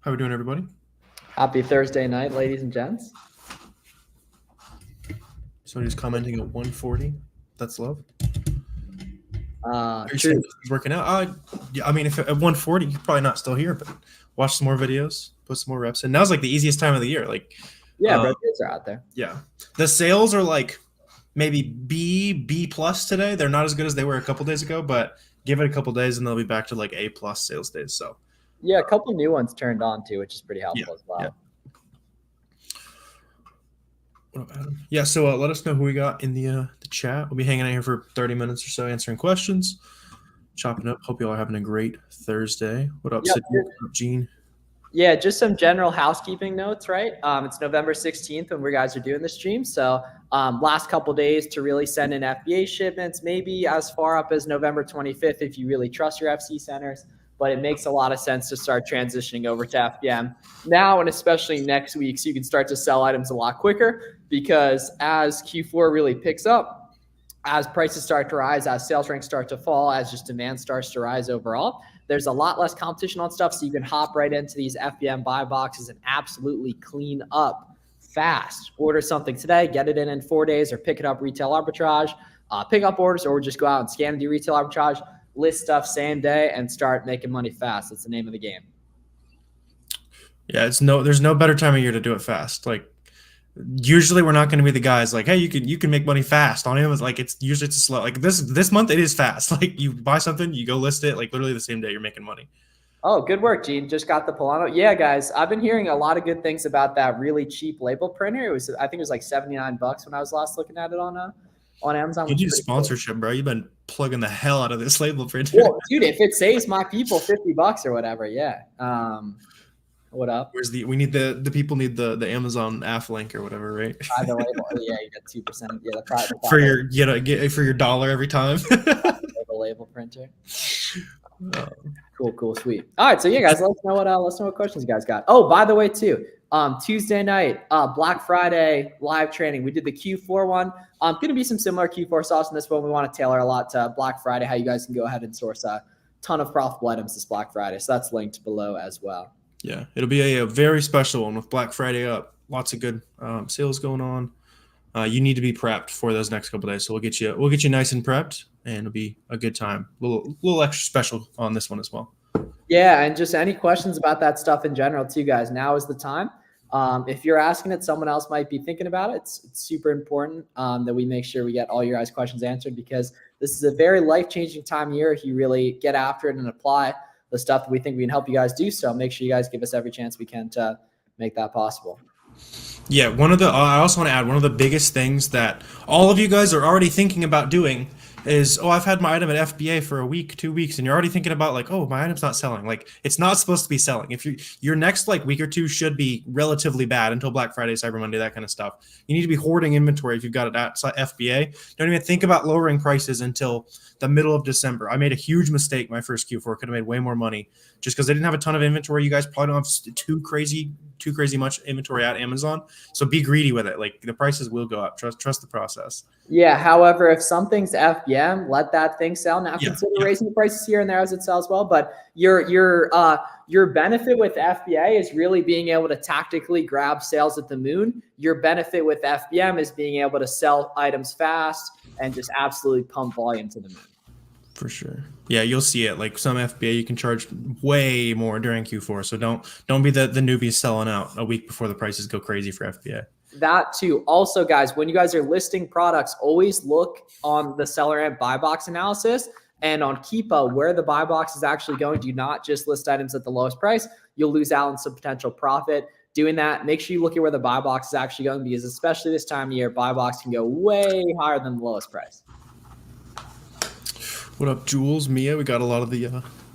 How we doing, everybody? Happy Thursday night, ladies and gents. Somebody's commenting at 140. That's love. True. He's working out. Yeah, I mean, if at 140, you're probably not still here, but watch some more videos, put some more reps in. Now's like the easiest time of the year. Like, Yeah, rotates are out there. yeah, the sales are like maybe B plus today. They're not as good as they were a couple days ago, but give it a couple days and they'll be back to like A plus sales days. So yeah, a couple new ones turned on too, which is pretty helpful as well. Yeah. Yeah, so let us know who we got in the chat. We'll be hanging out here for 30 minutes or so, answering questions, chopping up. Hope you all are having a great Thursday. What up, Sid? What up, Gene? Yeah, just some general housekeeping notes, right? It's November 16th when we guys are doing the stream. So last couple days to really send in FBA shipments, maybe as far up as November 25th if you really trust your FC centers. But it makes a lot of sense to start transitioning over to FBM now, and especially next week, so you can start to sell items a lot quicker, because as Q4 really picks up, as prices start to rise, as sales ranks start to fall, as just demand starts to rise overall, there's a lot less competition on stuff, so you can hop right into these FBM buy boxes and absolutely clean up fast. Order something today, get it in 4 days, or pick it up retail arbitrage, pick up orders, or just go out and scan and do retail arbitrage. List stuff same day and start making money fast. That's the name of the game. Yeah, there's no better time of year to do it fast. Like, usually we're not going to be the guys like, hey, you can make money fast on Amazon. Like, it's slow. Like this month it is fast. Like, you buy something, you go list it, like literally the same day you're making money. Oh, good work, Gene. Just got the Polano. Yeah, guys, I've been hearing a lot of good things about that really cheap label printer. I think it was like $79 when I was last looking at it on Amazon. You need a sponsorship, bro. You've been plugging the hell out of this label printer. Well, dude, if it saves my people $50 or whatever, yeah. What up? Where's the people need the Amazon app link or whatever, right? The label. Yeah, you get 2%. Yeah, the private for your dollar every time. The label printer. Cool, sweet. All right, so yeah, guys, let us know what questions you guys got. Oh, by the way, too, Tuesday night, Black Friday live training. We did the Q4 one. Going to be some similar Q4 sauce in this one. We want to tailor a lot to Black Friday, how you guys can go ahead and source a ton of profitable items this Black Friday. So that's linked below as well. Yeah, it'll be a very special one with Black Friday up. Lots of good sales going on. You need to be prepped for those next couple of days. So we'll get you nice and prepped, and it'll be a good time. A little extra special on this one as well. Yeah, and just any questions about that stuff in general too, guys. Now is the time. If you're asking it, someone else might be thinking about it. It's super important that we make sure we get all your guys' questions answered, because this is a very life-changing time of year if you really get after it and apply the stuff that we think we can help you guys do. So make sure you guys give us every chance we can to make that possible. Yeah, I also want to add, one of the biggest things that all of you guys are already thinking about doing is, I've had my item at FBA for a week, 2 weeks, and you're already thinking about like, my item's not selling. Like, it's not supposed to be selling. If your next like week or two should be relatively bad until Black Friday, Cyber Monday, that kind of stuff. You need to be hoarding inventory if you've got it at FBA. Don't even think about lowering prices until the middle of December. I made a huge mistake my first Q4. Could have made way more money just because they didn't have a ton of inventory. You guys probably don't have too crazy much inventory at Amazon. So be greedy with it. Like, the prices will go up. Trust the process. Yeah. However, if something's FBM, let that thing sell. Now consider raising the prices here and there as it sells well. But your benefit with FBA is really being able to tactically grab sales at the moon. Your benefit with FBM is being able to sell items fast and just absolutely pump volume to the moon. For sure. Yeah, you'll see it. Like, some FBA you can charge way more during Q4. So don't be the newbies selling out a week before the prices go crazy for FBA. That too. Also, guys, when you guys are listing products, always look on the SellerAmp Buybox analysis and on Keepa where the Buybox is actually going. Do not just list items at the lowest price. You'll lose out on some potential profit doing that. Make sure you look at where the Buybox is actually going, because especially this time of year, Buybox can go way higher than the lowest price. What up, Jules? Mia? We got a lot of the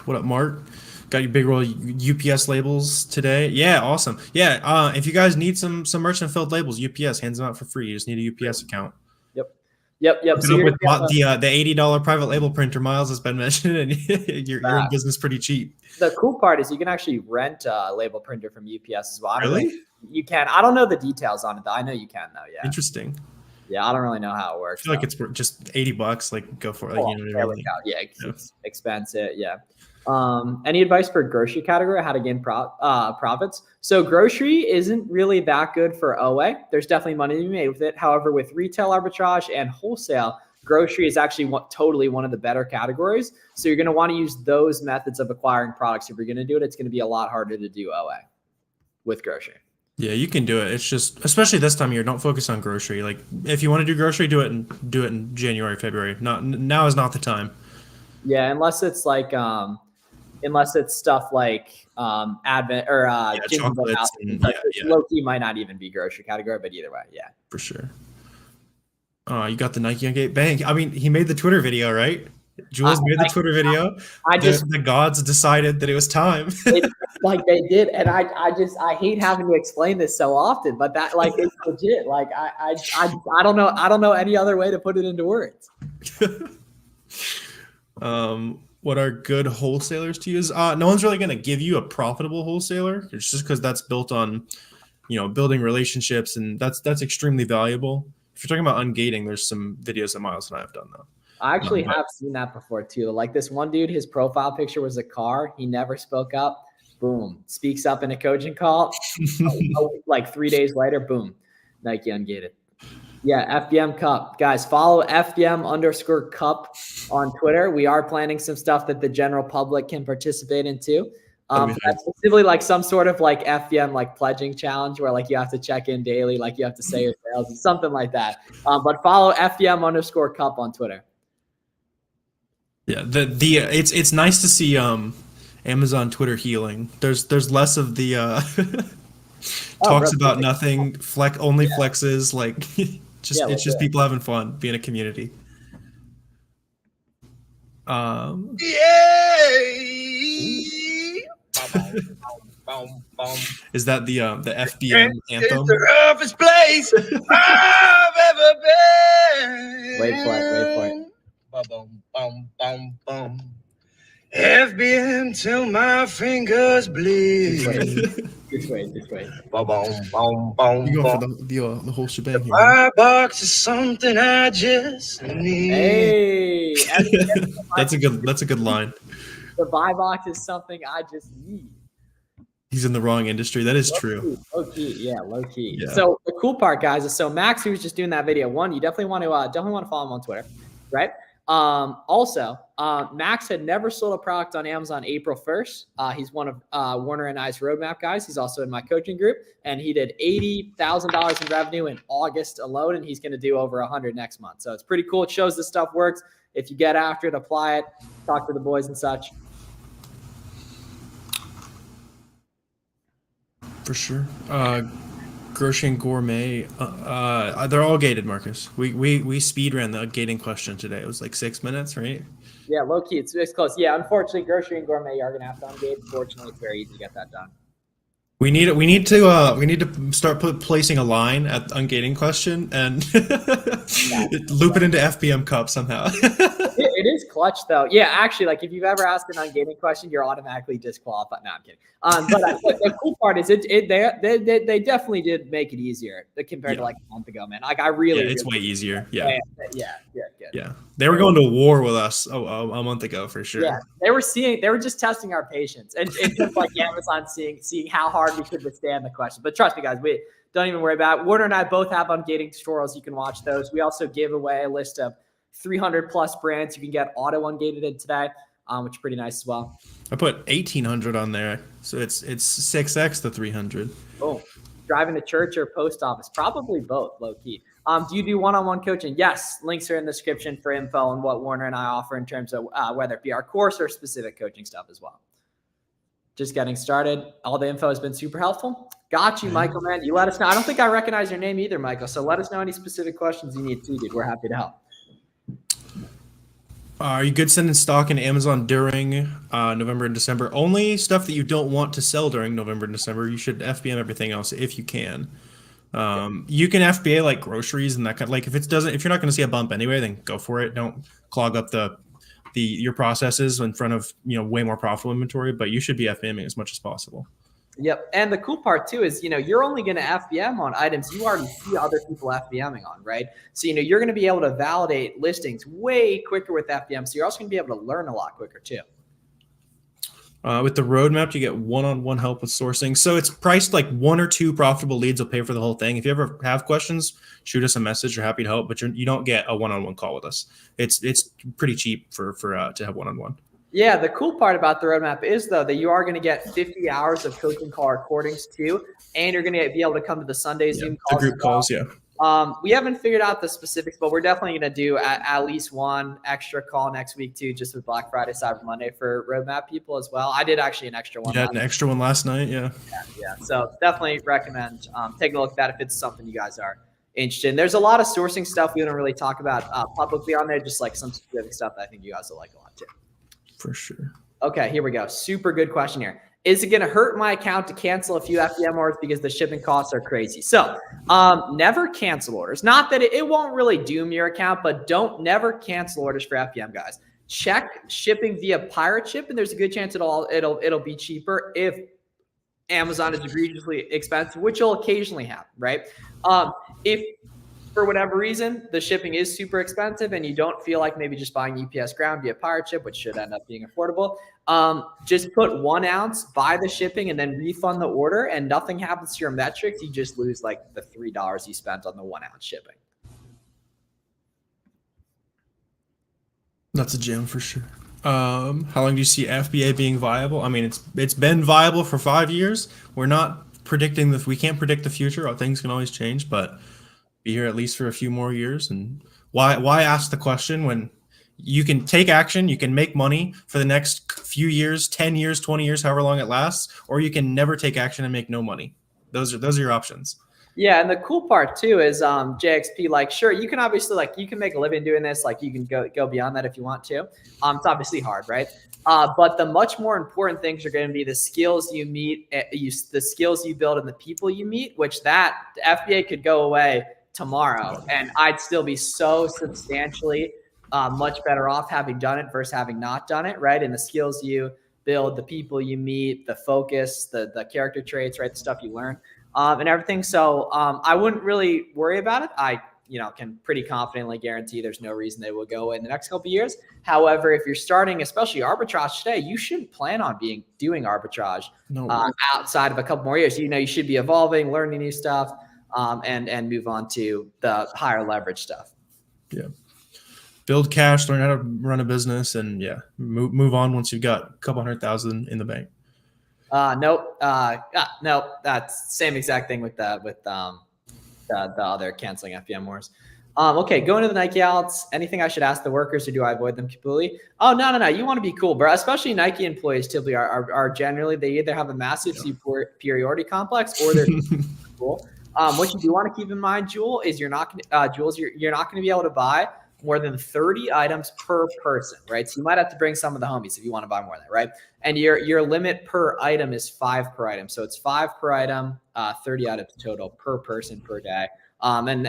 what up, Mark? Got your big roll UPS labels today. Yeah, awesome. Yeah, if you guys need some merchant filled labels, UPS hands them out for free. You just need a UPS account. Yep. So with the $80 private label printer Miles has been mentioned, and you're in business pretty cheap. The cool part is you can actually rent a label printer from UPS as well. Really? You can. I don't know the details on it, though. I know you can, though. Yeah. Interesting. Yeah, I don't really know how it works. I feel like it's just $80. Like, go for it. Like, Yeah, it's expensive. Yeah. Any advice for grocery category, how to gain profits? So grocery isn't really that good for OA. There's definitely money to be made with it. However, with retail arbitrage and wholesale, grocery is actually totally one of the better categories. So you're going to want to use those methods of acquiring products. If you're going to do it, it's going to be a lot harder to do OA with grocery. Yeah, you can do it. It's just, especially this time of year, don't focus on grocery. Like, if you want to do grocery, do it in January, February. Now is not the time. Yeah, unless it's like unless it's stuff like Advent or chocolates and, low-key might not even be grocery category, but either way, yeah. For sure. You got the Nike Ungate Bank. I mean, he made the Twitter video, right? Jules made the Twitter video. The gods decided that it was time. Like they did, and I hate having to explain this so often, but that like it's legit. Like I don't know any other way to put it into words. What are good wholesalers to use? No one's really going to give you a profitable wholesaler. It's just because that's built on, building relationships, and that's extremely valuable. If you're talking about ungating, there's some videos that Miles and I have done though. I actually have seen that before too. Like this one dude, his profile picture was a car. He never spoke up. Boom, speaks up in a coaching call. Like 3 days later, boom, Nike ungated. Yeah, FBM Cup. Guys, follow FBM_Cup on Twitter. We are planning some stuff that the general public can participate in too. That's specifically like some sort of like FBM like pledging challenge where like you have to check in daily, like you have to say your sales, something like that. But follow FBM_Cup on Twitter. Yeah, it's nice to see Amazon Twitter healing. There's less of the talks about nothing, flexes, like it's just people having fun, being a community. Is that the FBM anthem? It's the roughest place I've ever been. Wait for it. FBM till my fingers bleed. Just wait. You going for the whole shebang here? Buybox is something I just need. Hey, that's a good line. The Buybox is something I just need. He's in the wrong industry. That is true. Low key. Yeah. So the cool part, guys, is so Max, who was just doing that video, one, you definitely want to follow him on Twitter, right? Also, Max had never sold a product on Amazon April 1st. He's one of Warner and I's roadmap guys. He's also in my coaching group, and he did $80,000 in revenue in August alone, and he's going to do over 100 next month. So it's pretty cool. It shows this stuff works. If you get after it, apply it, talk to the boys and such. For sure. Grocery and Gourmet, they're all gated, Marcus. We speed ran the gating question today. It was like 6 minutes, right? Yeah, low key, it's close. Yeah, unfortunately, Grocery and Gourmet, you are gonna have to ungate. Fortunately, it's very easy to get that done. We need to start placing a line at the ungating question and loop it into FBM Cup somehow. It is clutch though. Yeah, actually, like if you've ever asked an ungating question, you're automatically disqualified. No, I'm kidding. But the cool part is they definitely did make it easier compared to like a month ago, man. Like I really, it's way easier. Yeah. Good. Yeah. They were going to war with us a month ago for sure. Yeah, they were just testing our patience and just like Amazon seeing how hard we could withstand the question. But trust me, guys, we don't even worry about it. Warner and I both have ungating tutorials. You can watch those. We also gave away a list of 300 plus brands you can get auto-ungated in today, which is pretty nice as well. I put 1,800 on there, so it's 6x the 300. Oh, driving to church or post office? Probably both, low key. Do you do one-on-one coaching? Yes, links are in the description for info on what Warner and I offer in terms of whether it be our course or specific coaching stuff as well. Just getting started. All the info has been super helpful. Got you, Michael, man. You let us know. I don't think I recognize your name either, Michael. So let us know any specific questions you need too, dude. We're happy to help. Are you good sending stock in Amazon during November and December? Only stuff that you don't want to sell during November and December. You should FBM everything else if you can. You can FBA like groceries and that kind. Like if you're not going to see a bump anyway, then go for it. Don't clog up your processes in front of way more profitable inventory. But you should be FBMing as much as possible. Yep. And the cool part too is, you're only going to FBM on items you already see other people FBMing on, right? So, you're going to be able to validate listings way quicker with FBM. So you're also going to be able to learn a lot quicker too. With the roadmap, you get one-on-one help with sourcing. So it's priced like 1 or 2 profitable leads will pay for the whole thing. If you ever have questions, shoot us a message. We're happy to help, but you don't get a one-on-one call with us. It's pretty cheap for to have one-on-one. Yeah, the cool part about the roadmap is, though, that you are going to get 50 hours of coaching call recordings too, and you're going to be able to come to the Sunday Zoom calls. The group calls, yeah. We haven't figured out the specifics, but we're definitely going to do at least one extra call next week too, just with Black Friday, Cyber Monday for roadmap people as well. I did actually an extra one. You had an extra one last night, yeah. Yeah. So definitely recommend taking a look at that if it's something you guys are interested in. There's a lot of sourcing stuff we don't really talk about publicly on there, just like some specific stuff that I think you guys will like a lot too. For sure. Okay, here we go. Super good question here. Is it going to hurt my account to cancel a few FBM orders because the shipping costs are crazy? So never cancel orders. Not that it won't really doom your account, but never cancel orders for FBM, guys. Check shipping via pirate ship, and there's a good chance it'll be cheaper if Amazon is egregiously expensive, which will occasionally happen, right? If for whatever reason the shipping is super expensive and you don't feel like maybe just buying UPS ground via pirate ship, which should end up being affordable, just put 1 ounce, buy the shipping, and then refund the order, and nothing happens to your metrics. You just lose like the $3 you spent on the 1 ounce shipping. That's a gem for sure. How long do you see FBA being viable? I mean, it's been viable for 5 years. We're not predicting we can't predict the future. Things can always change, but be here at least for a few more years. And why ask the question when you can take action, you can make money for the next few years, 10 years, 20 years, however long it lasts, or you can never take action and make no money. Those are your options. Yeah, and the cool part too is JXP, like, sure, you can obviously, like, you can make a living doing this, like you can go beyond that if you want to. It's obviously hard, right? But the much more important things are going to be the skills you meet, the skills you build, and the people you meet, which the FBA could go away tomorrow, and I'd still be so substantially much better off having done it versus having not done it, right? And the skills you build, the people you meet, the focus, the character traits, right? The stuff you learn, and everything. So I wouldn't really worry about it. I can pretty confidently guarantee there's no reason they will go away in the next couple of years. However, if you're starting, especially arbitrage today, you shouldn't plan on doing arbitrage outside of a couple more years. You should be evolving, learning new stuff, and move on to the higher leverage stuff. Yeah. Build cash, learn how to run a business, and move on once you've got a couple 100,000 in the bank. Nope. Nope. That's same exact thing with the other canceling FBM wars. Okay, going to the Nike outs. Anything I should ask the workers, or do I avoid them completely? Oh, no. You want to be cool, bro. Especially Nike employees typically are generally, they either have a massive superiority complex or they're cool. What you do want to keep in mind, Jewel, is you're not going to be able to buy more than 30 items per person, right? So you might have to bring some of the homies if you want to buy more of that, right? And your limit per item is 5 per item. So it's 5 per item, 30 items total per person per day. And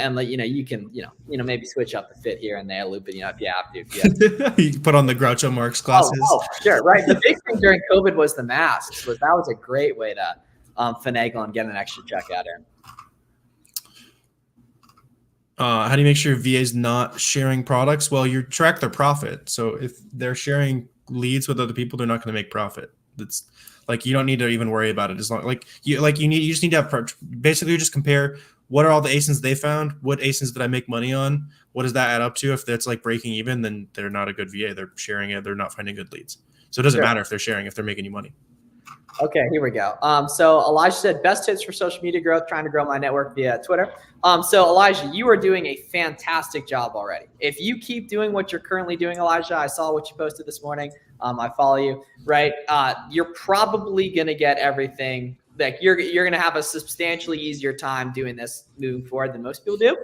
you can maybe switch up the fit here and there, loop it, if you have to. You put on the Groucho Marx glasses. Oh, sure, right. The big thing during COVID was the masks. That was a great way to finagle and get an extra check out there. How do you make sure VA's not sharing products? Well, you track their profit. So if they're sharing leads with other people, they're not going to make profit. That's like, you don't need to even worry about it. As long you just need to have, basically just compare what are all the ASINs they found, what ASINs did I make money on, what does that add up to? If that's like breaking even, then they're not a good VA. They're sharing it. They're not finding good leads. So it doesn't matter if they're sharing, if they're making you money. Okay, here we go. So Elijah said, best tips for social media growth, trying to grow my network via Twitter. So Elijah, you are doing a fantastic job already. If you keep doing what you're currently doing, Elijah, I saw what you posted this morning. I follow you, right? You're probably going to get everything. Like you're going to have a substantially easier time doing this moving forward than most people do.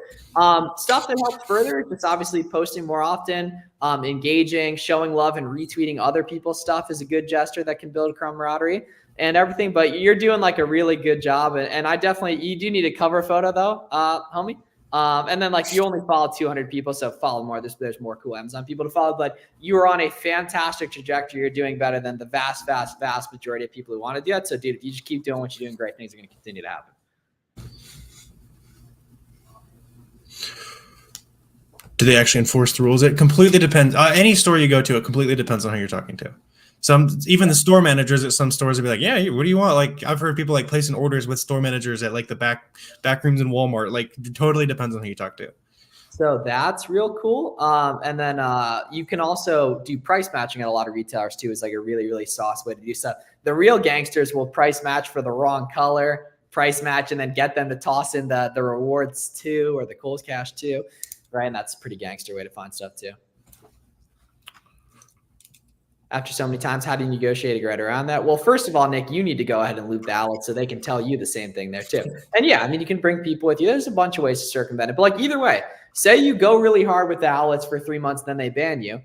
Stuff that helps further is just obviously posting more often, engaging, showing love, and retweeting other people's stuff is a good gesture that can build camaraderie and everything. But you're doing like a really good job. And you do need a cover photo though, homie. And then like you only follow 200 people, so follow more. There's more cool Amazon people to follow, but you are on a fantastic trajectory. You're doing better than the vast majority of people who want to do that. So dude, if you just keep doing what you're doing, great things are going to continue to happen. Do they actually enforce the rules? It completely depends. Any store you go to, it completely depends on who you're talking to. Even the store managers at some stores will be like, yeah, what do you want? Like I've heard people like placing orders with store managers at like the back rooms in Walmart. Like it totally depends on who you talk to. So that's real cool. And then you can also do price matching at a lot of retailers too. It's like a really, really sauce way to do stuff. The real gangsters will price match for the wrong color, price match, and then get them to toss in the rewards too, or the Kohl's Cash too, right? And that's a pretty gangster way to find stuff too. After so many times, how do you negotiate a grid around that? Well, first of all, Nick, you need to go ahead and loop the outlets so they can tell you the same thing there too. And yeah, I mean, you can bring people with you. There's a bunch of ways to circumvent it. But like either way, say you go really hard with the outlets for 3 months, then they ban you.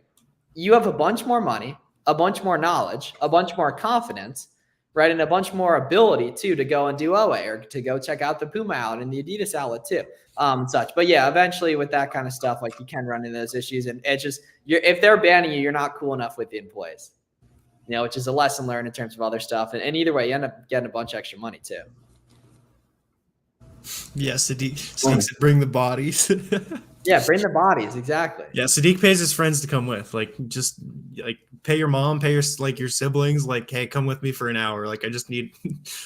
You have a bunch more money, a bunch more knowledge, a bunch more confidence, right? And a bunch more ability too to go and do OA or to go check out the Puma outlet and the Adidas outlet too. And such. But yeah, eventually with that kind of stuff, like you can run into those issues, and it's just if they're banning you, you're not cool enough with the employees, you know, which is a lesson learned in terms of other stuff. And either way, you end up getting a bunch of extra money too. Yeah, Sadiq bring the bodies. Yeah, bring the bodies, exactly. Yeah, Sadiq pays his friends to come with. Like, just like pay your mom, pay your siblings. Like, hey, come with me for an hour. Like, I just need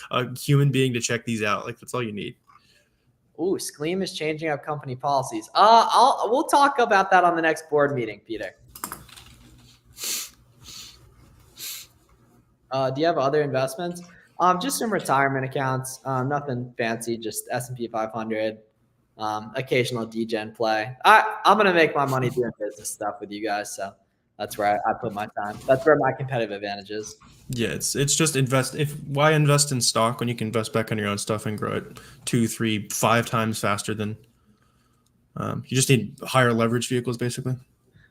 a human being to check these out. Like, that's all you need. Ooh, Skleem is changing up company policies. We'll talk about that on the next board meeting, Peter. Do you have other investments? Just some retirement accounts. Nothing fancy, just S&P 500. Occasional degen play. I'm gonna make my money doing business stuff with you guys, so that's where I put my time. That's where my competitive advantage is. Yeah, it's just invest. Why invest in stock when you can invest back on your own stuff and grow it 2, 3, 5 times faster than you just need higher leverage vehicles basically.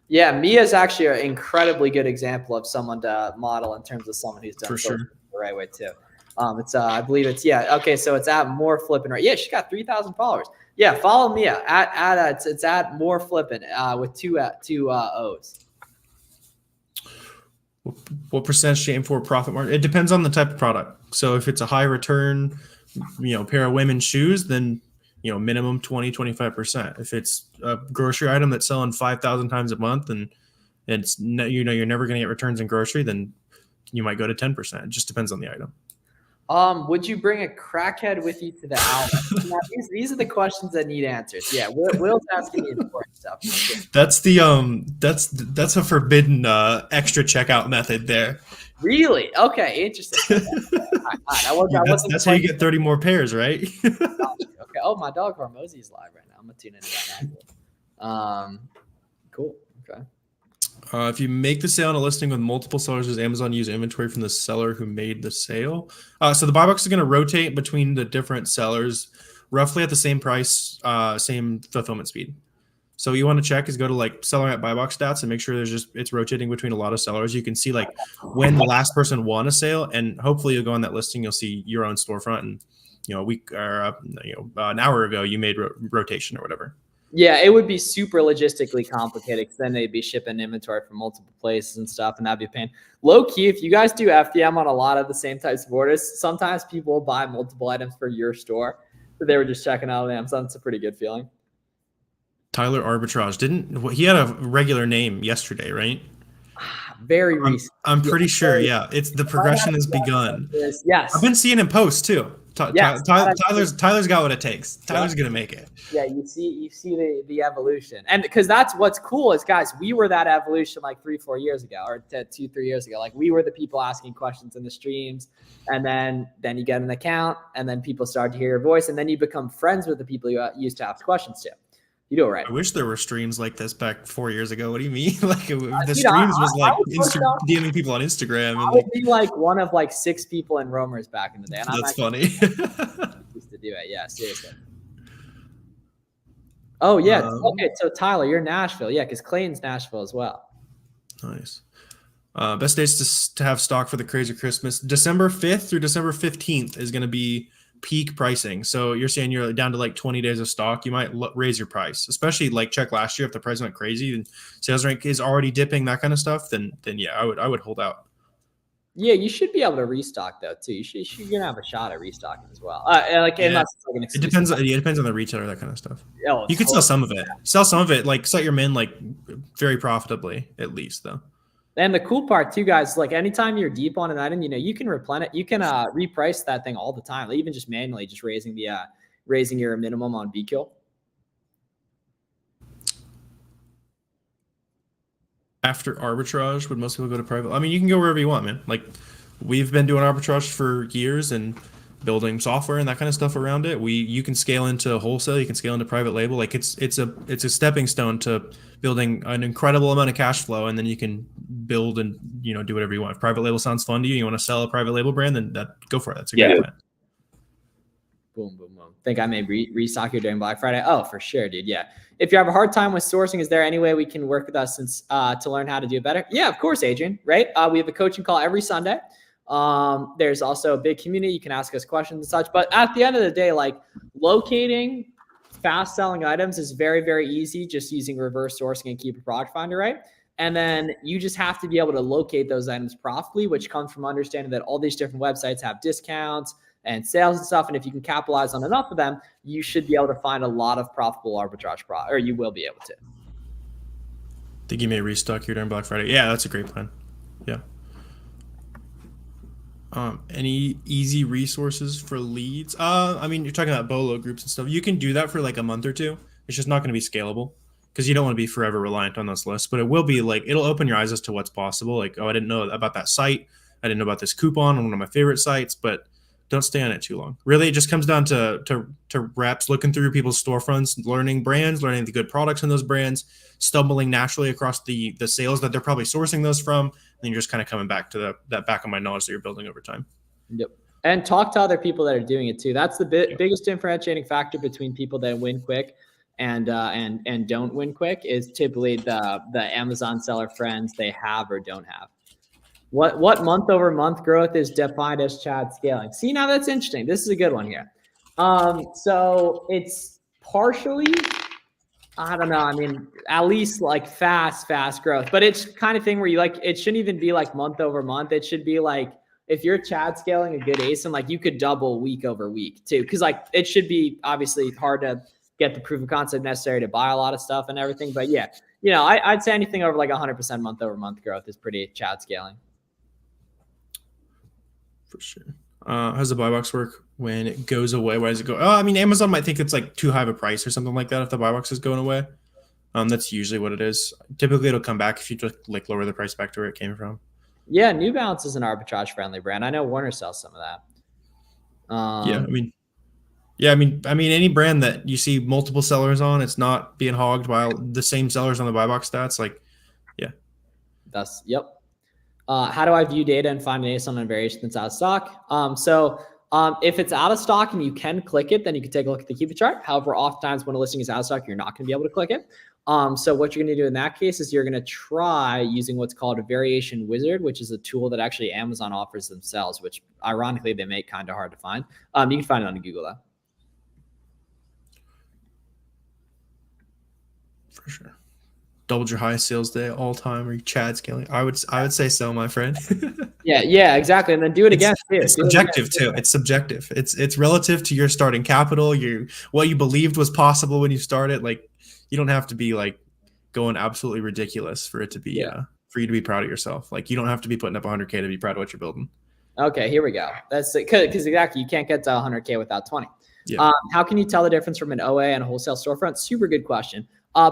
Yeah, Mia is actually an incredibly good example of someone to model in terms of someone who's done for sure the right way too. It's I believe it's okay. So it's at More Flippin', right? Yeah, she's got 3,000 followers. Yeah, follow Mia it's at More Flippin' with two O's. What percentage do you aim for profit margin? It depends on the type of product. So if it's a high return, pair of women's shoes, then minimum 20-25%. If it's a grocery item that's selling 5,000 times a month and it's you're never going to get returns in grocery, then you might go to 10%. It just depends on the item. Would you bring a crackhead with you to the outlet? Now, these are the questions that need answers. Yeah, Will's asking the important stuff. That's that's a forbidden extra checkout method there. Really? Okay, interesting. That's how you get 30 more pairs, right? Okay. Oh, my dog Hormozy is live right now. I'm gonna tune into that now. Cool. Okay. If you make the sale on a listing with multiple sellers, does Amazon use inventory from the seller who made the sale? So the Buybox is going to rotate between the different sellers roughly at the same price, same fulfillment speed. So you want to check is go to like SellerAmp Buybox stats and make sure it's rotating between a lot of sellers. You can see like when the last person won a sale, and hopefully you'll go on that listing. You'll see your own storefront, and a week or an hour ago you made rotation or whatever. Yeah, it would be super logistically complicated because then they'd be shipping inventory from multiple places and stuff, and that'd be a pain. Low key, if you guys do FDM on a lot of the same types of orders, sometimes people will buy multiple items for your store. So they were just checking out on Amazon. It's a pretty good feeling. Tyler Arbitrage he had a regular name yesterday, right? Very recent. I'm pretty sure. Yeah, it's the progression has begun. Yes, I've been seeing him post too. Tyler's got what it takes. Tyler's gonna make it. Yeah, you see the evolution, and because that's what's cool is, guys, we were that evolution like 3-4 years ago, or 2-3 years ago. Like we were the people asking questions in the streams, and then you get an account, and then people start to hear your voice, and then you become friends with the people you used to ask questions to. You do it right. I wish there were streams like this back 4 years ago. What do you mean? Like the streams was like DMing people on Instagram. I would be like one of like 6 people in Roamers back in the day. And that's funny. Used to do it. Yeah, seriously. Oh yeah. Okay, so Tyler, you're Nashville. Yeah, because Clayton's Nashville as well. Nice. Best days to have stock for the crazy Christmas. December 5th through December 15th is going to be peak pricing. So you're saying you're down to like 20 days of stock, you might raise your price, especially like check last year. If the price went crazy and sales rank is already dipping, that kind of stuff, then yeah, I would hold out. Yeah, you should be able to restock though too. You're gonna have a shot at restocking as well. Unless it's like an it depends. It depends on the retailer, that kind of stuff. Oh, you could sell some of it. Sell some of it, like set your min like very profitably at least though. And the cool part too, guys, like anytime you're deep on an item, you can replenish, you can reprice that thing all the time, like even just manually, just raising your minimum on BQL. After arbitrage, would most people go to private? I mean, you can go wherever you want, man. Like, we've been doing arbitrage for years and building software and that kind of stuff around it. You can scale into wholesale, you can scale into private label. Like, it's a stepping stone to building an incredible amount of cash flow, and then you can build and do whatever you want. If private label sounds fun to you, you want to sell a private label brand, then go for it. That's a great plan. Boom, boom, boom. Think I may restock here during Black Friday? Oh, for sure, dude. Yeah. If you have a hard time with sourcing, is there any way we can work with us to learn how to do it better? Yeah, of course, Adrian, right? We have a coaching call every Sunday. There's also a big community. You can ask us questions and such. But at the end of the day, like, locating fast selling items is very, very easy just using reverse sourcing and keep a product finder, right? And then you just have to be able to locate those items profitably, which comes from understanding that all these different websites have discounts and sales and stuff. And if you can capitalize on enough of them, you should be able to find a lot of profitable arbitrage or you will be able to. Think you may restock here during Black Friday. Yeah, that's a great plan. Yeah. Any easy resources for leads? I mean, you're talking about BOLO groups and stuff. You can do that for like a month or two. It's just not going to be scalable because you don't want to be forever reliant on those lists. But it will be like, it'll open your eyes as to what's possible. Like, oh, I didn't know about that site. I didn't know about this coupon on one of my favorite sites, but don't stay on it too long. Really, it just comes down to reps, looking through people's storefronts, learning brands, learning the good products in those brands, stumbling naturally across the sales that they're probably sourcing those from. And you're just kind of coming back to that back of my knowledge that you're building over time. Yep. And talk to other people that are doing it too. That's the biggest differentiating factor between people that win quick and don't win quick is typically the Amazon seller friends they have or don't have. What month over month growth is defined as Chad scaling? See, now that's interesting. This is a good one here. So it's partially, I don't know. I mean, at least like fast growth, but it's kind of thing where it shouldn't even be like month over month. It should be like, if you're Chad scaling a good ASIN, like you could double week over week too. Cause like it should be obviously hard to get the proof of concept necessary to buy a lot of stuff and everything. But yeah, I'd say anything over like 100% month over month growth is pretty Chad scaling. For sure. How does the Buybox work when it goes away? Why does it go? Oh, I mean, Amazon might think it's like too high of a price or something like that if the Buybox is going away. That's usually what it is. Typically, it'll come back if you just like lower the price back to where it came from. Yeah, New Balance is an arbitrage-friendly brand. I know Warner sells some of that. I mean, any brand that you see multiple sellers on, it's not being hogged by the same sellers on the Buybox stats. Like, yeah. Yep. How do I view data and find an ASIN on a variation that's out of stock? If it's out of stock and you can click it, then you can take a look at the Cupid chart. However, oftentimes when a listing is out of stock, you're not going to be able to click it. So what you're going to do in that case is you're going to try using what's called a variation wizard, which is a tool that actually Amazon offers themselves, which ironically they make kind of hard to find. You can find it on Google though. For sure. Doubled your highest sales day all time, or you Chad scaling? I would say so, my friend. yeah, exactly. And then do it again. It's subjective too. It's subjective. It's relative to your starting capital, what you believed was possible when you started. Like, you don't have to be like going absolutely ridiculous for it to be for you to be proud of yourself. Like, you don't have to be putting up 100K to be proud of what you're building. Okay, here we go. That's because exactly, you can't get to 100K without 20. Yeah. How can you tell the difference from an OA and a wholesale storefront? Super good question.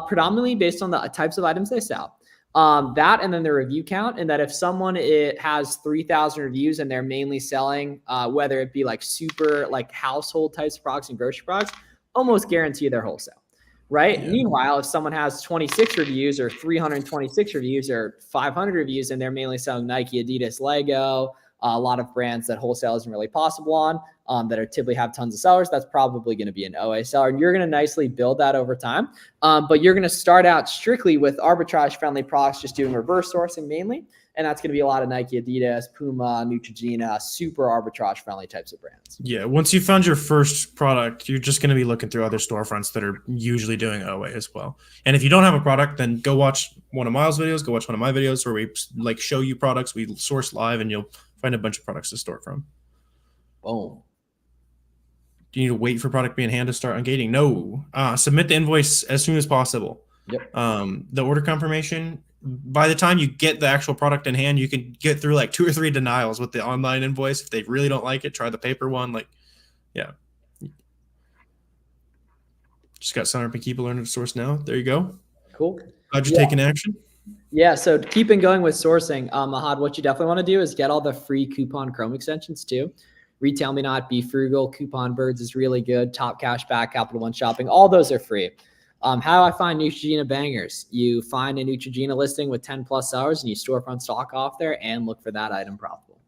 Predominantly based on the types of items they sell. That and then the review count, and that if someone has 3,000 reviews and they're mainly selling, whether it be like super like household types of products and grocery products, almost guarantee they're wholesale, right? Yeah. Meanwhile, if someone has 26 reviews or 326 reviews or 500 reviews and they're mainly selling Nike, Adidas, Lego, a lot of brands that wholesale isn't really possible on, that are typically have tons of sellers, that's probably going to be an OA seller. And you're going to nicely build that over time. But you're going to start out strictly with arbitrage friendly products, just doing reverse sourcing mainly. And that's going to be a lot of Nike, Adidas, Puma, Neutrogena, super arbitrage friendly types of brands. Yeah. Once you found your first product, you're just going to be looking through other storefronts that are usually doing OA as well. And if you don't have a product, then go watch one of Miles' videos, go watch one of my videos where we like show you products, we source live, and you'll find a bunch of products to store from. Boom. Do you need to wait for product being hand to start ungating? No. Submit the invoice as soon as possible. Yep. The order confirmation, by the time you get the actual product in hand, you can get through like 2 or 3 denials with the online invoice. If they really don't like it, try the paper one. Like, yeah. Just got SellerAmp and keep learning to source now. There you go. Cool. How'd you take an action? Yeah, so keeping going with sourcing, Mahad, what you definitely want to do is get all the free coupon Chrome extensions too. Retail Me Not, Be Frugal, Coupon Birds is really good. Top Cashback, Capital One Shopping, all those are free. How do I find Neutrogena bangers? You find a Neutrogena listing with 10 plus sellers and you storefront stock off there and look for that item profitable.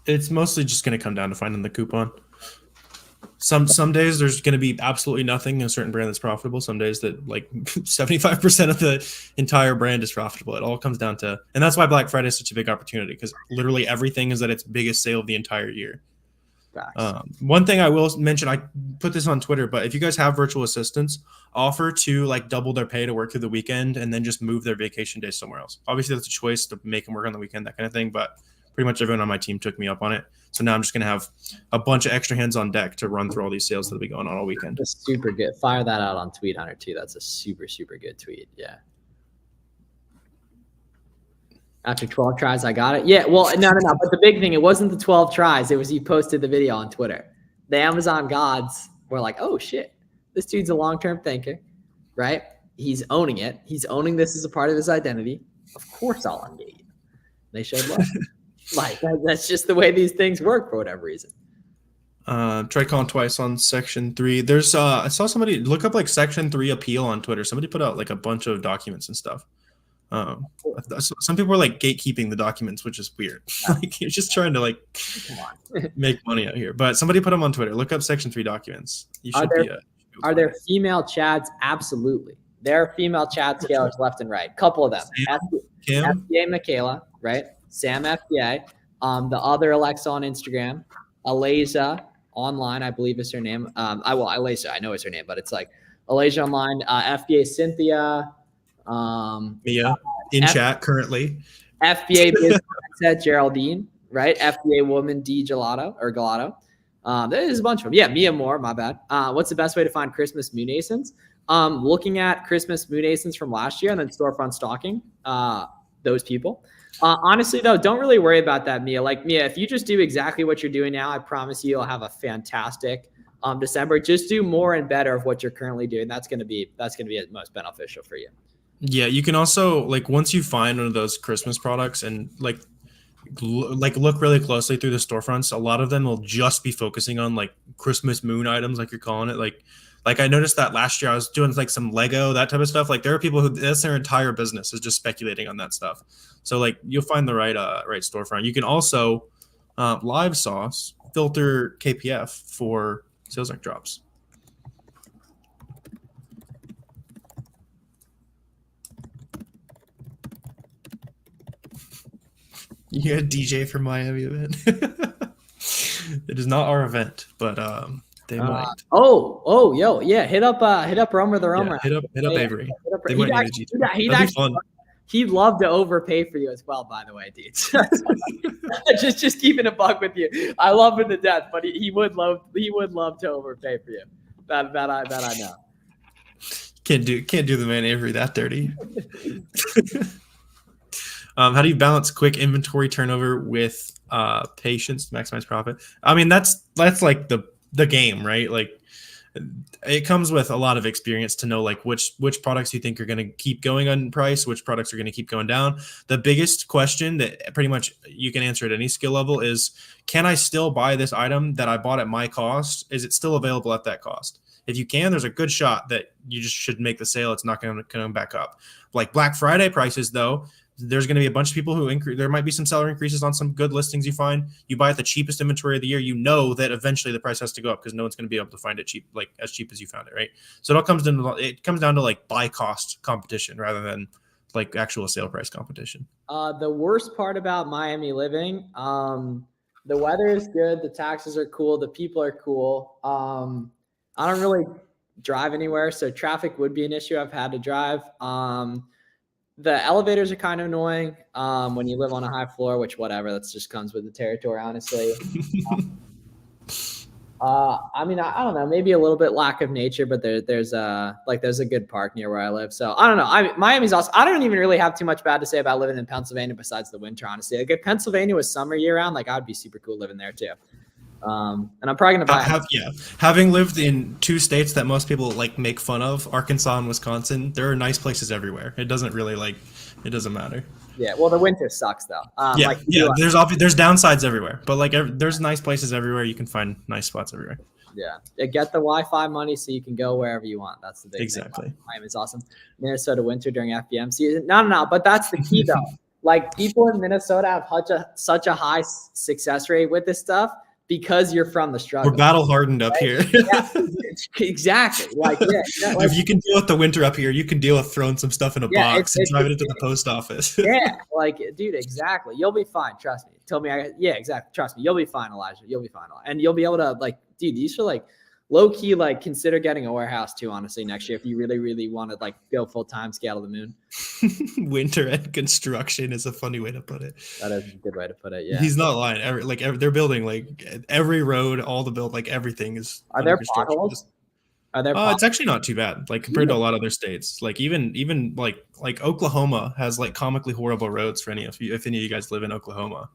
It's mostly just going to come down to finding the coupon. Some days there's going to be absolutely nothing in a certain brand that's profitable. Some days that like 75% of the entire brand is profitable. It all comes down to, and that's why Black Friday is such a big opportunity, because literally everything is at its biggest sale of the entire year. One thing I will mention, I put this on Twitter, but if you guys have virtual assistants, offer to like double their pay to work through the weekend and then just move their vacation days somewhere else. Obviously that's a choice to make them work on the weekend, that kind of thing, but pretty much everyone on my team took me up on it. So now I'm just going to have a bunch of extra hands on deck to run through all these sales that'll be going on all weekend. That's super good. Fire that out on Tweet Hunter too. That's a super, super good tweet. Yeah. After 12 tries, I got it. Yeah, well, no. But the big thing, it wasn't the 12 tries. It was you posted the video on Twitter. The Amazon gods were like, oh, shit. This dude's a long-term thinker, right? He's owning it. He's owning this as a part of his identity. Of course I'll ungate you. They showed love. Like, that's just the way these things work for whatever reason. Try calling twice on Section 3. There's I saw somebody look up like Section 3 appeal on Twitter. Somebody put out like a bunch of documents and stuff. Some people were like gatekeeping the documents, which is weird. Like you're just trying to like make money out here. But somebody put them on Twitter. Look up Section 3 documents. You should are there female chads? Absolutely. There are female chat scalers left and right. Couple of them. FBA Michaela, right? Sam FBA. The other Alexa on Instagram. Alasia online, I believe is her name. Alasia, I know it's her name, but it's like Alasia online. FBA Cynthia. Mia in chat currently. FBA business mindset Geraldine, right? FBA woman D Gelato. There's a bunch of them. Yeah, Mia Moore, my bad. What's the best way to find Christmas moon ASINs? Looking at Christmas moon ASINs from last year and then storefront stalking those people. Honestly though, don't really worry about that, Mia. Like Mia, if you just do exactly what you're doing now, I promise you'll have a fantastic December. Just do more and better of what you're currently doing. That's gonna be most beneficial for you. Yeah, you can also like once you find one of those Christmas products and like look really closely through the storefronts, a lot of them will just be focusing on like Christmas moon items, like you're calling it. Like I noticed that last year I was doing like some Lego, that type of stuff. Like there are people who that's their entire business is just speculating on that stuff. So like you'll find the right storefront. You can also live sauce filter KPF for sales rank drops. You got a DJ for Miami event. It is not our event, but they might. Hit up Romer the Romer. Yeah, hit up Avery. They might need a DJ. He'd love to overpay for you as well, by the way, dude. just keeping a buck with you. I love him to death, but he would love to overpay for you. That I know. Can't do the man Avery that dirty. How do you balance quick inventory turnover with patience to maximize profit? I mean, that's like the game, right? Like it comes with a lot of experience to know like which products you think are going to keep going on price, which products are going to keep going down. The biggest question that pretty much you can answer at any skill level is, can I still buy this item that I bought at my cost? Is it still available at that cost? If you can, there's a good shot that you just should make the sale. It's not going to come back up. Like Black Friday prices, though, there's going to be a bunch of people who there might be some seller increases on some good listings you find. You buy at the cheapest inventory of the year, you know that eventually the price has to go up because no one's going to be able to find it cheap, like as cheap as you found it, right? So it comes down to like buy cost competition rather than like actual sale price competition. The worst part about Miami living, the weather is good, the taxes are cool, the people are cool. I don't really drive anywhere, so traffic would be an issue. I've had to drive. The elevators are kind of annoying when you live on a high floor, which whatever, that just comes with the territory, honestly. I mean, I don't know, maybe a little bit lack of nature, but there's a good park near where I live. So I don't know. Miami's awesome. I don't even really have too much bad to say about living in Pennsylvania besides the winter, honestly. Like if Pennsylvania was summer year round, like I'd be super cool living there too. And I'm probably gonna buy. Having lived in 2 states that most people like make fun of, Arkansas and Wisconsin, there are nice places everywhere. It doesn't really it doesn't matter. Yeah, well, the winter sucks though. There's downsides everywhere, but like there's nice places everywhere. You can find nice spots everywhere. Yeah, get the Wi-Fi money so you can go wherever you want. That's the big thing. Miami's awesome. Minnesota winter during FBM season. No, but that's the key though. Like people in Minnesota have such a high success rate with this stuff because you're from the struggle. We're battle hardened up here. Yeah, exactly. If you can deal with the winter up here, you can deal with throwing some stuff in a box and driving it to the post office. Yeah, dude, exactly. You'll be fine. Trust me. Exactly. Trust me. You'll be fine, Elijah. You'll be fine. And you'll be able to dude, you should low key consider getting a warehouse too, honestly, next year if you really, really want to go full time scale to the moon. Winter and construction is a funny way to put it. That is a good way to put it. Yeah, he's not lying. They're building every road, all the everything is. Are there potholes? It's actually not too bad. Compared to a lot of other states, even Oklahoma has comically horrible roads for if any of you guys live in Oklahoma.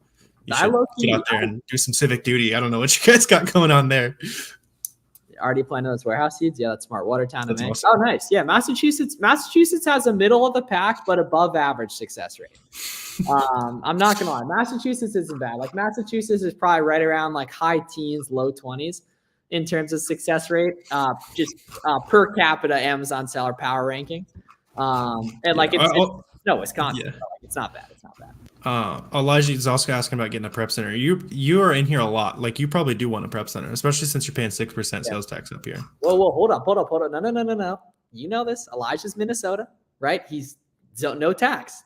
You should get out there and do some civic duty. I don't know what you guys got going on there. Already planning those warehouse seeds. Yeah, that's smart. Watertown. That's awesome. Oh, nice. Yeah, Massachusetts has a middle of the pack, but above average success rate. I'm not gonna lie, Massachusetts isn't bad. Massachusetts is probably right around high teens, low 20s in terms of success rate. Just per capita Amazon seller power ranking. Wisconsin. Yeah. It's not bad. It's not bad. Elijah is also asking about getting a prep center. You are in here a lot. You probably do want a prep center, especially since you're paying 6% sales tax up here. Whoa, hold up. No. You know this. Elijah's Minnesota, right? He's no tax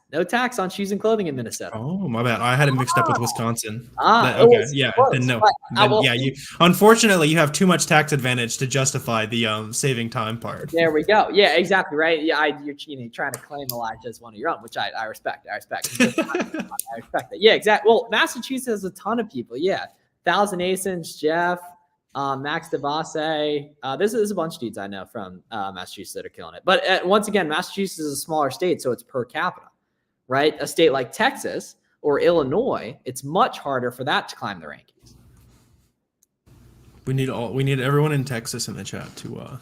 on shoes and clothing in Minnesota. Oh, my bad. I had it mixed up with Wisconsin. Okay. Yeah. Then no. Unfortunately, you have too much tax advantage to justify the saving time part. There we go. Yeah, exactly. Right. Yeah. You're trying to claim Elijah as one of your own, which I respect. I respect that. Yeah, exactly. Well, Massachusetts has a ton of people. Yeah. 1,000 ASINs, Jeff. Max DeVasse. This is a bunch of dudes I know from Massachusetts that are killing it. But once again, Massachusetts is a smaller state, so it's per capita, right? A state like Texas or Illinois, it's much harder for that to climb the rankings. We need everyone in Texas in the chat to.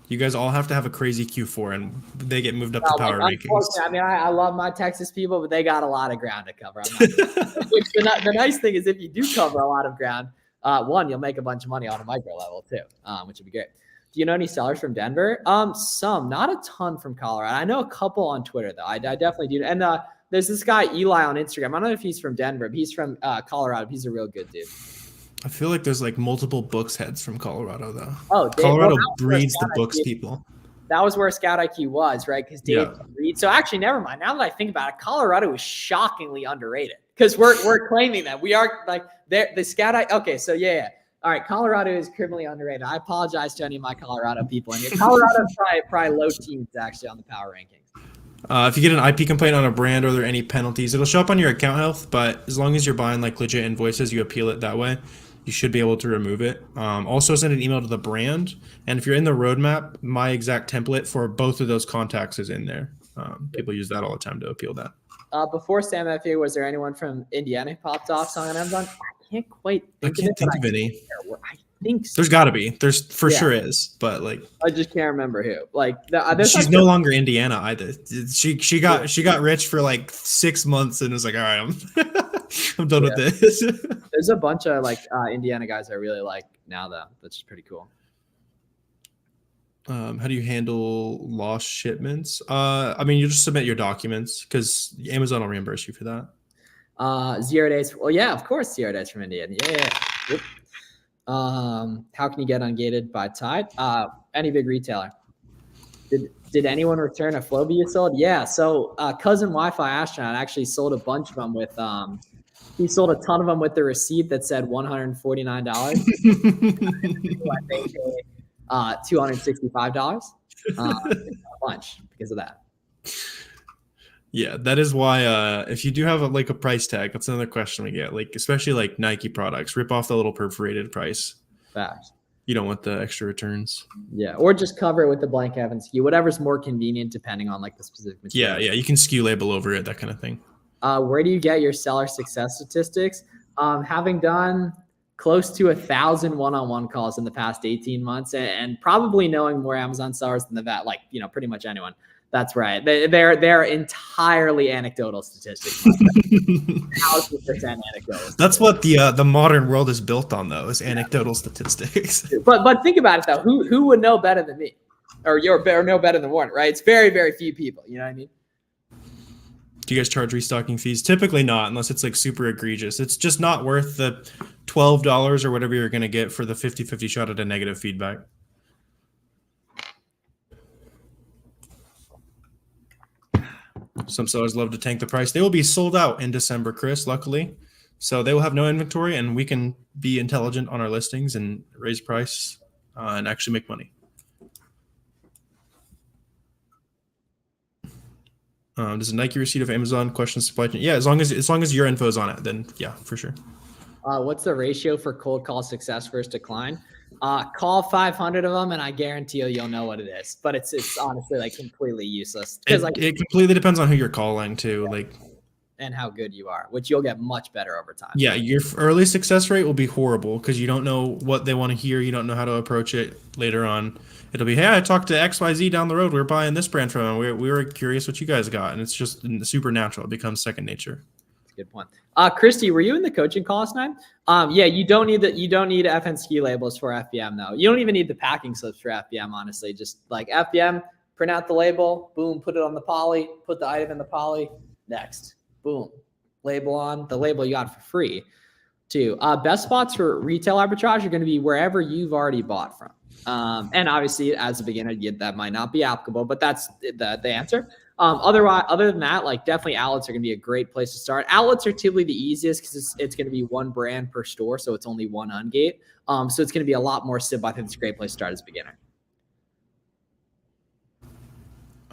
You guys all have to have a crazy Q4, and they get moved up to power rankings. I mean, I love my Texas people, but they got a lot of ground to cover. The nice thing is if you do cover a lot of ground, one, you'll make a bunch of money on a micro level too, which would be great. Do you know any sellers from Denver? Some, not a ton from Colorado. I know a couple on Twitter though. I definitely do. And there's this guy Eli on Instagram. I don't know if he's from Denver, but he's from Colorado. He's a real good dude. I feel like there's multiple books heads from Colorado though. Oh, Colorado breeds the books people. That was where Scout IQ was, right? Because Dave Reed. So actually, never mind. Now that I think about it, Colorado is shockingly underrated because we're claiming that we are the Scout IQ. Okay, so yeah. All right, Colorado is criminally underrated. I apologize to any of my Colorado people in here. Colorado is probably low teens actually on the power rankings. If you get an IP complaint on a brand or there are any penalties, it'll show up on your account health. But as long as you're buying legit invoices, you appeal it that way. You should be able to remove it. Also send an email to the brand. And if you're in the roadmap, my exact template for both of those contacts is in there. People use that all the time to appeal that. Before Sam FA, was there anyone from Indiana who popped off on Amazon? I can't quite think of any. I think so. There's got to be. There's for sure is, but I just can't remember who. She's no longer Indiana either. She got rich for 6 months and was like, all right, I'm done with this. There's a bunch of Indiana guys I really like now though. That's pretty cool. How do you handle lost shipments? I mean, you just submit your documents because Amazon will reimburse you for that. 0 days. Well, yeah, of course, 0 days from Indiana. Yeah. Yep. How can you get ungated by Tide? Any big retailer. Did anyone return a Flowbee you sold? Yeah. So cousin Wi-Fi astronaut actually sold a bunch of them with he sold a ton of them with the receipt that said $149. I think $265. A bunch because of that. Yeah, that is why if you do have a price tag, that's another question we get. Especially Nike products, rip off the little perforated price. Facts. You don't want the extra returns. Yeah, or just cover it with the blank FNSKU, whatever's more convenient depending on like the specific material. Yeah, you can SKU label over it, that kind of thing. Where do you get your seller success statistics? Having done close to 1,000 one-on-one calls in the past 18 months, and probably knowing more Amazon sellers than that, like pretty much anyone. That's right. They're entirely anecdotal statistics. 1,000% anecdotal. That's what the modern world is built on, though, is anecdotal statistics. But think about it though. Who would know better than me, or know better than Warren? Right? It's very, very few people. You know what I mean? Do you guys charge restocking fees? Typically not, unless it's like super egregious. It's just not worth the $12 or whatever you're going to get for the 50-50 shot at a negative feedback. Some sellers love to tank the price. They will be sold out in December, Chris, luckily. So they will have no inventory, and we can be intelligent on our listings and raise price and actually make money. Does a Nike receipt of Amazon question supply chain? Yeah, as long as your info is on it, then yeah, for sure. What's the ratio for cold call success versus decline? Call 500 of them, and I guarantee you'll know what it is. But it's honestly like completely useless because it completely depends on who you're calling too, and how good you are, which you'll get much better over time. Yeah, your early success rate will be horrible because you don't know what they want to hear. You don't know how to approach it later on. It'll be, hey, I talked to XYZ down the road. We were buying this brand from them. We were curious what you guys got. And it's just supernatural. It becomes second nature. That's a good point. Christy, were you in the coaching call last night? Yeah, you don't need FNSKU labels for FBM though. You don't even need the packing slips for FBM, honestly. Just like FBM, print out the label, boom, put it on the poly, put the item in the poly, next, boom, label on. The label you got for free too. Best spots for retail arbitrage are going to be wherever you've already bought from. And obviously, as a beginner, that might not be applicable, but that's the answer. Other than that, like definitely outlets are going to be a great place to start. Outlets are typically the easiest because it's going to be one brand per store, so it's only one ungate. So it's going to be a lot more simple. I think it's a great place to start as a beginner.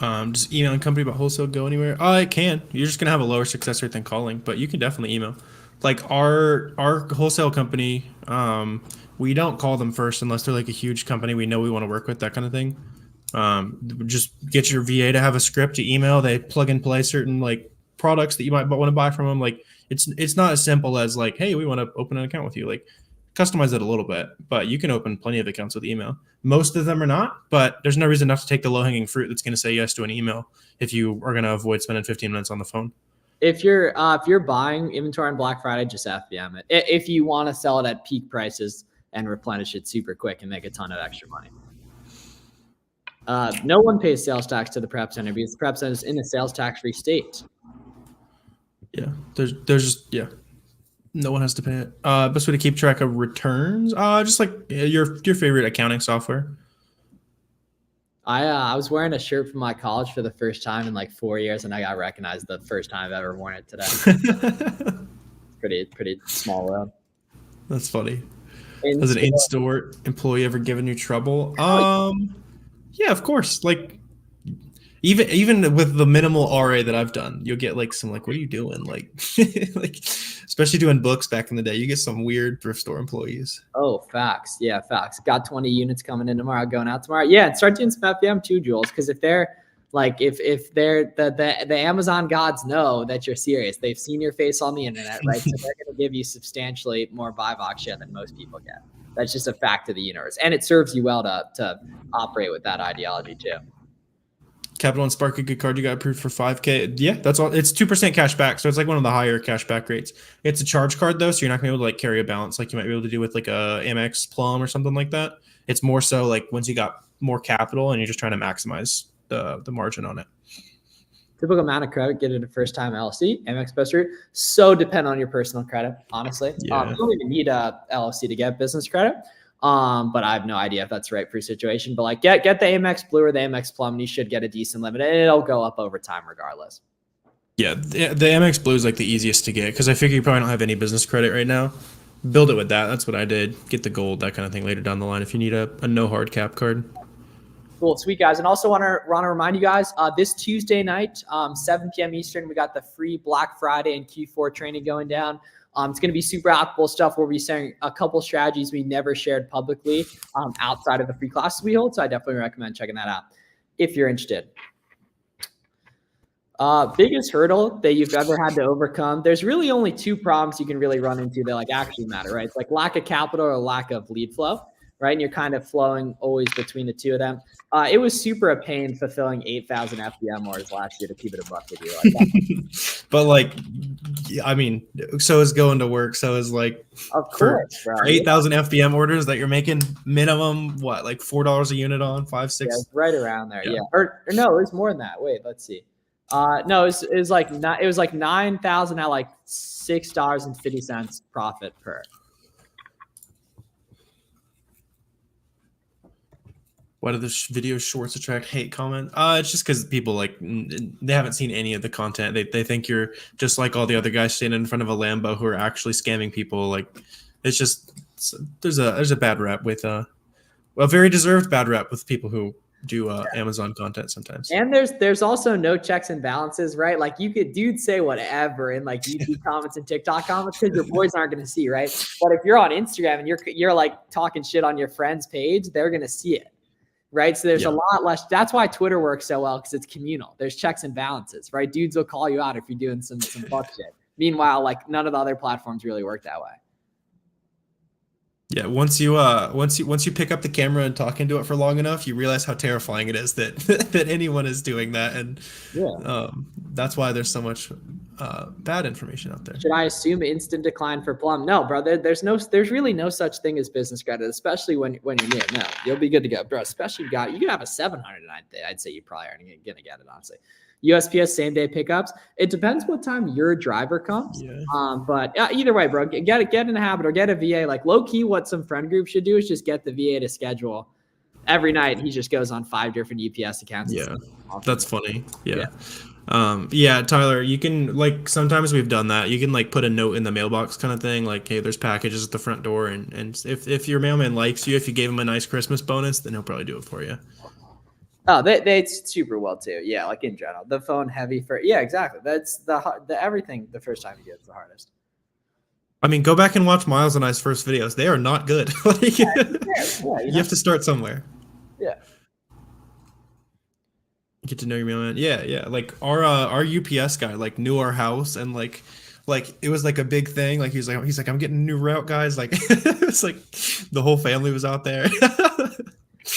Does emailing company about wholesale go anywhere? It can. You're just gonna have a lower success rate than calling, but you can definitely email. Like our wholesale company, we don't call them first unless they're like a huge company we know we want to work with, that kind of thing. Just get your VA to have a script to email. They plug and play certain like products that you might want to buy from them. Like it's not as simple as like, hey, we want to open an account with you. Like customize it a little bit, but you can open plenty of accounts with email. Most of them are not, but there's no reason not to take the low hanging fruit that's going to say yes to an email if you are going to avoid spending 15 minutes on the phone. If you're buying inventory on Black Friday, just FBM it. If you want to sell it at peak prices and replenish it super quick and make a ton of extra money. No one pays sales tax to the prep center because the prep center is in a sales tax free state. Yeah, there's just no one has to pay it. Best way to keep track of returns, just like your favorite accounting software. I was wearing a shirt from my college for the first time in like 4 years, and I got recognized the first time I've ever worn it today. pretty small world. That's funny. Has an in-store employee ever given you trouble? Yeah, of course. Like even with the minimal RA that I've done, you'll get like some like, what are you doing? Like, like especially doing books back in the day, you get some weird thrift store employees. Oh, facts. Yeah, facts. Got 20 units coming in tomorrow, going out tomorrow. Yeah, and start doing some FBM too, Jules, because if they're like, if they're the Amazon gods know that you're serious, they've seen your face on the internet, right? So they're going to give you substantially more Buybox share than most people get. That's just a fact of the universe, and it serves you well to operate with that ideology too. Capital One Spark, a good card you got approved for $5K. Yeah, that's all. It's 2% cash back, so it's like one of the higher cash back rates. It's a charge card though, so you're not gonna be able to like carry a balance like you might be able to do with like a Amex Plum or something like that. It's more so like once you got more capital and you're just trying to maximize the margin on it. Typical amount of credit, get it a first time LLC, Amex best route. So depend on your personal credit, honestly. Yeah. You don't even need a LLC to get business credit. But I have no idea if that's right for your situation. But like get the Amex Blue or the Amex Plum, and you should get a decent limit, and it'll go up over time regardless. Yeah, the Amex Blue is like the easiest to get because I figure you probably don't have any business credit right now. Build it with that. That's what I did. Get the gold, that kind of thing later down the line if you need a no hard cap card. Cool, sweet guys. And also want to remind you guys, this Tuesday night, 7 p.m. Eastern, we got the free Black Friday and Q4 training going down. It's going to be super applicable stuff. We'll be sharing a couple strategies we never shared publicly outside of the free classes we hold. So I definitely recommend checking that out if you're interested. Biggest hurdle that you've ever had to overcome. There's really only two problems you can really run into that like actually matter, right? It's like lack of capital or lack of lead flow, right? And you're kind of flowing always between the two of them. It was super a pain fulfilling 8,000 FBM orders last year, to keep it a buck with you. Like but like, I mean, so is going to work. So is like, of course, for 8,000 FBM orders that you're making minimum, what, like $4 a unit on, 5, 6? Yeah, right around there. Yeah. Or no, it was more than that. Wait, let's see. No, it was like 9,000 at like $6.50 profit per. Why do the video shorts attract hate comment? It's just because people like they haven't seen any of the content. They think you're just like all the other guys standing in front of a Lambo who are actually scamming people. Like it's just there's a bad rep with a very deserved bad rep with people who do Amazon content sometimes. And there's also no checks and balances, right? Like you could say whatever in like YouTube comments and TikTok comments because your boys aren't going to see, right? But if you're on Instagram and you're like talking shit on your friend's page, they're going to see it, right? So there's a lot less. That's why Twitter works so well, because it's communal. There's checks and balances, right? Dudes will call you out if you're doing some fuck shit. Meanwhile, like none of the other platforms really work that way. Yeah, once you pick up the camera and talk into it for long enough, you realize how terrifying it is that that anyone is doing that, and that's why there's so much bad information out there. Should I assume instant decline for Plum? No, bro. There's really no such thing as business credit, especially when you're new. No, you'll be good to go, bro. Especially you can have a 709 day. I'd say you probably aren't gonna get it, honestly. USPS same day pickups. It depends what time your driver comes. Yeah. But either way, bro, get in the habit or get a VA. Like low key, what some friend groups should do is just get the VA to schedule every night. He just goes on 5 different UPS accounts. Yeah, that's funny. Yeah. Tyler, you can like sometimes we've done that. You can like put a note in the mailbox kind of thing, like, hey, there's packages at the front door, and if your mailman likes you, if you gave him a nice Christmas bonus, then he'll probably do it for you. Oh, they super well too. Yeah, like in general, the phone heavy for exactly. That's the everything. The first time you get it's the hardest. I mean, go back and watch Miles and I's first videos. They are not good. You have to start somewhere. Yeah. Get to know your mailman. Yeah. Like our UPS guy like knew our house, and like it was like a big thing. Like he's like I'm getting a new route, guys. Like it's like the whole family was out there.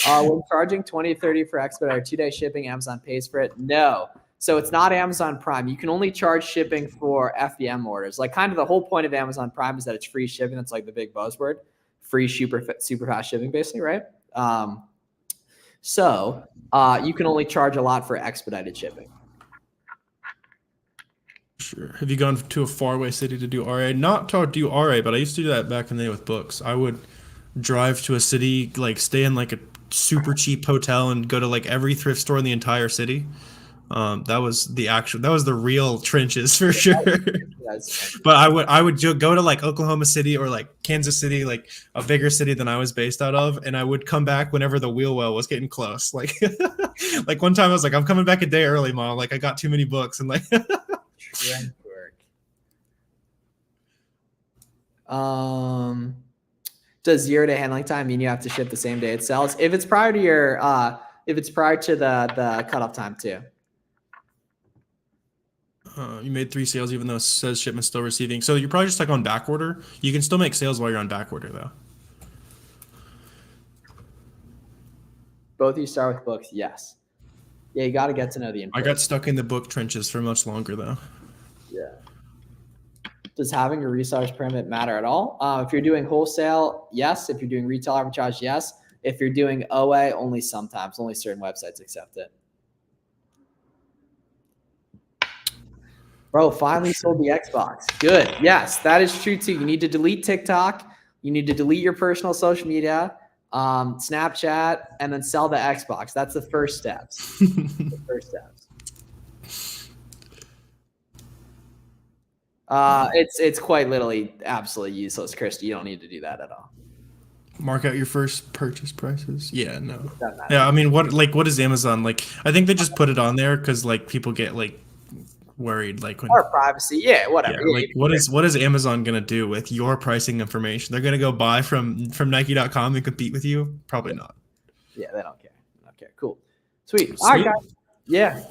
We're charging $20-$30 for Expediter 2-day shipping. Amazon pays for it. No. So it's not Amazon Prime. You can only charge shipping for FBM orders. Like kind of the whole point of Amazon Prime is that it's free shipping. That's like the big buzzword. Free super fast shipping, basically, right? So you can only charge a lot for expedited shipping. Sure. Have you gone to a faraway city to do RA? Not to do RA, but I used to do that back in the day with books. I would drive to a city, like stay in like a super cheap hotel and go to like every thrift store in the entire city. That was the real trenches for sure. But I would go to like Oklahoma City or like Kansas City, like a bigger city than I was based out of, and I would come back whenever the wheel well was getting close. Like like one time I was like, I'm coming back a day early, Mom. Like I got too many books, and like Does 0 day handling time mean you have to ship the same day it sells? If it's prior to your the cutoff time too. You made 3 sales even though it says shipment still receiving. So you're probably just like on Backorder. You can still make sales while you're on Backorder though. Both of you start with books, yes. Yeah, you got to get to know the input. I got stuck in the book trenches for much longer though. Yeah. Does having a reseller's permit matter at all? If you're doing wholesale, yes. If you're doing retail arbitrage, yes. If you're doing OA, only sometimes. Only certain websites accept it. Bro, finally sold the Xbox. Good. Yes, that is true too. You need to delete TikTok. You need to delete your personal social media, Snapchat, and then sell the Xbox. That's the first steps. The first steps. It's quite literally absolutely useless, Christy. You don't need to do that at all. Mark out your first purchase prices. Yeah, no. Yeah, I mean, what is Amazon like? I think they just put it on there because like people get like worried, like when Or privacy, yeah, whatever. yeah, like what is Amazon gonna do with your pricing information? They're gonna go buy from Nike.com and compete with you? Probably not. Yeah, they don't care. They don't care. Cool. Sweet. All right, guys. Yeah.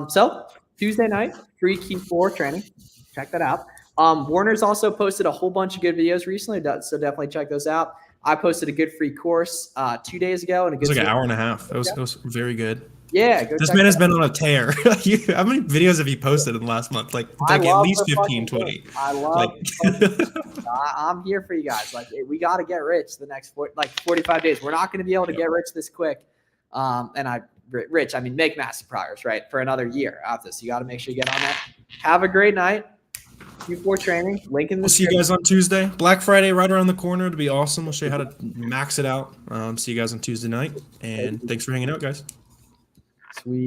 So Tuesday night, free Q4 training. Check that out. Warner's also posted a whole bunch of good videos recently, so definitely check those out. I posted a good free course 2 days ago, and It was like an hour and a half. It was very good. Yeah, this man has been on a tear. How many videos have you posted in the last month? Like at least 15, 20. I love I'm here for you guys. Like, we got to get rich the next 45 days. We're not going to be able to get rich this quick. Rich, I mean, make massive progress, right? For another year after this. You got to make sure you get on that. Have a great night. Q4 training. Link in the We'll see you guys on Tuesday. Black Friday right around the corner. It'll be awesome. We'll show you how to max it out. See you guys on Tuesday night. And thanks for hanging out, guys. Sweet.